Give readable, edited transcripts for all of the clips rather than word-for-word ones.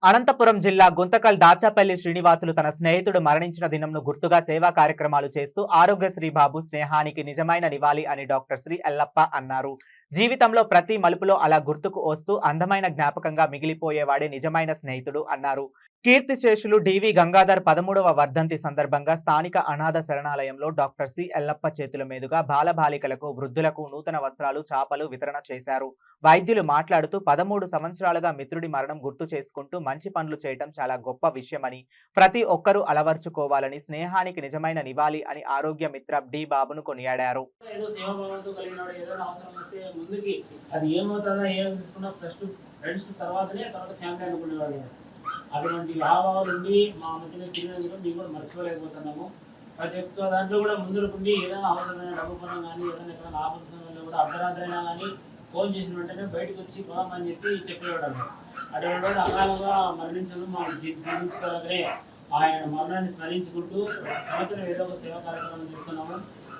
అనంతపురం జిల్లా గుంతకల్ దాచాపల్లి శ్రీనివాసులు తన స్నేహితుడు మరణించిన దినంను గుర్తుగా సేవా కార్యక్రమాలు చేస్తూ ఆరోగ్యశ్రీ బాబు స్నేహానికి నిజమైన నివాళి అని డాక్టర్ శ్రీ ఎల్లప్ప అన్నారు. జీవితంలో ప్రతి మలుపులో అలా గుర్తుకు వస్తూ అందమైన జ్ఞాపకంగా మిగిలిపోయేవాడే నిజమైన స్నేహితుడు అన్నారు. కీర్తిశేషులు డివి గంగాధర్ 13వ వర్ధంతి సందర్భంగా స్థానిక అనాథ శరణాలయంలో డాక్టర్ సి ఎల్లప్ప చేతుల మీదుగా బాలబాలికలకు, వృద్ధులకు నూతన వస్త్రాలు, చాపలు వితరణ చేశారు. వైద్యులు మాట్లాడుతూ 13 సంవత్సరాలుగా మిత్రుడి మరణం గుర్తు చేసుకుంటూ మంచి పనులు చేయటం చాలా గొప్ప విషయమని, ప్రతి ఒక్కరూ అలవర్చుకోవాలని, స్నేహానికి నిజమైన నివాళి అని ఆరోగ్య మిత్ర డి బాబును కొనియాడారు. అటువంటి భావాలు ఉండి మా మధ్యన తిరిగినందుకు మేము కూడా మర్చిపోలేకపోతున్నాము. ప్రతి ఒక్క దాంట్లో కూడా ముందుకుండి ఏదైనా అవసరమైన డబ్బు పనం కానీ ఏదైనా ఎక్కడైనా ఆపద సమయంలో కూడా అర్ధరాత్రి అయినా కానీ ఫోన్ చేసిన వెంటనే బయటకు వచ్చి పోదామని చెప్పేవాడు. అటువంటి వాడు అకాలంగా మరణించడం మాకు జీవించుకోవాలనే ఆయన మరణాన్ని స్మరించుకుంటూ సంవత్సరం ఏదో ఒక సేవా కార్యక్రమం చేస్తున్నాము.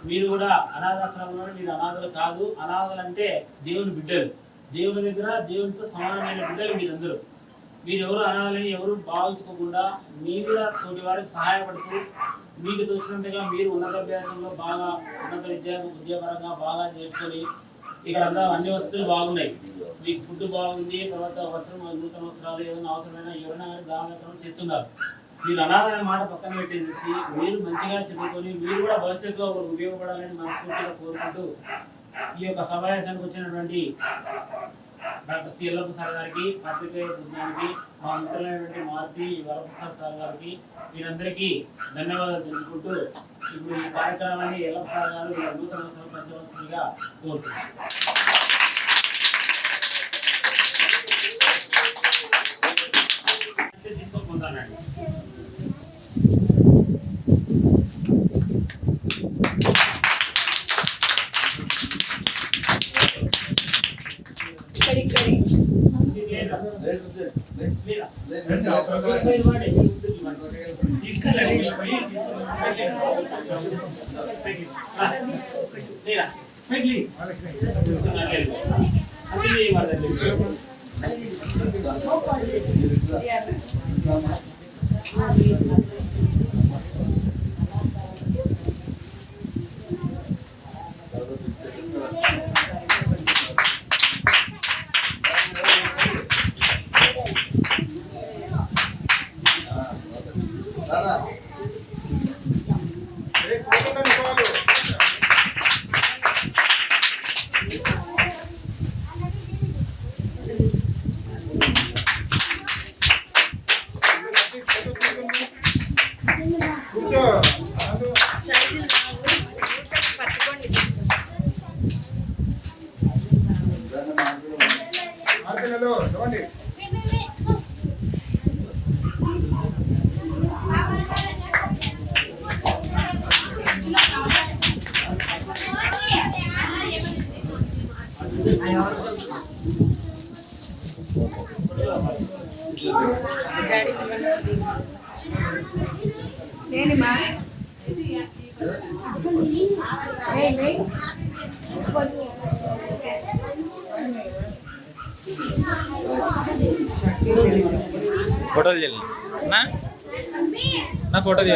మీరు కూడా అనాథాశ్రమంలో మీరు అనాథలు కాదు, అనాథలు అంటే దేవుని బిడ్డలు, దేవుని దగ్గర దేవునితో సమానమైన బిడ్డలు మీరందరూ. మీరు ఎవరు అనాలని ఎవరు భావించుకోకుండా మీరు కూడా తోటి వారికి సహాయపడుతూ మీకు తోచినంతగా మీరు ఉన్నతాభ్యాసంలో బాగా ఉన్నత విద్యాపరంగా బాగా నేర్చుకొని ఇక్కడ అంతా అన్ని వసతులు బాగున్నాయి. మీకు ఫుడ్ బాగుంది, తర్వాత నూతన వస్త్రాలు ఏదైనా అవసరమైన ఎవరైనా కానీ దానం చేస్తున్నారు. మీరు అనాథమైన మాట పక్కన పెట్టేసి మీరు మంచిగా చదువుకొని మీరు కూడా భవిష్యత్తులో ఒకరు ఉపయోగపడాలని మనస్ఫూర్తిగా కోరుకుంటూ ఈ యొక్క సమావేశానికి వచ్చినటువంటి డాక్టర్ సి ఎల్లప్ప సార్ గారికి, పత్రికేయ బృందానికి, మా మిత్రులైనటువంటి మారుతి వరప్రసాద్ సార్ గారికి వీరందరికీ ధన్యవాదాలు తెలుపుకుంటూ ఇప్పుడు ఈ కార్యక్రమాన్ని ఎల్లప్ప సార్ గారు నూతన సంవత్సరం పంచవలసిందిగా కోరుతున్నారు. తీసుకోకుంటానండి. फोटो ले ना फोटो दे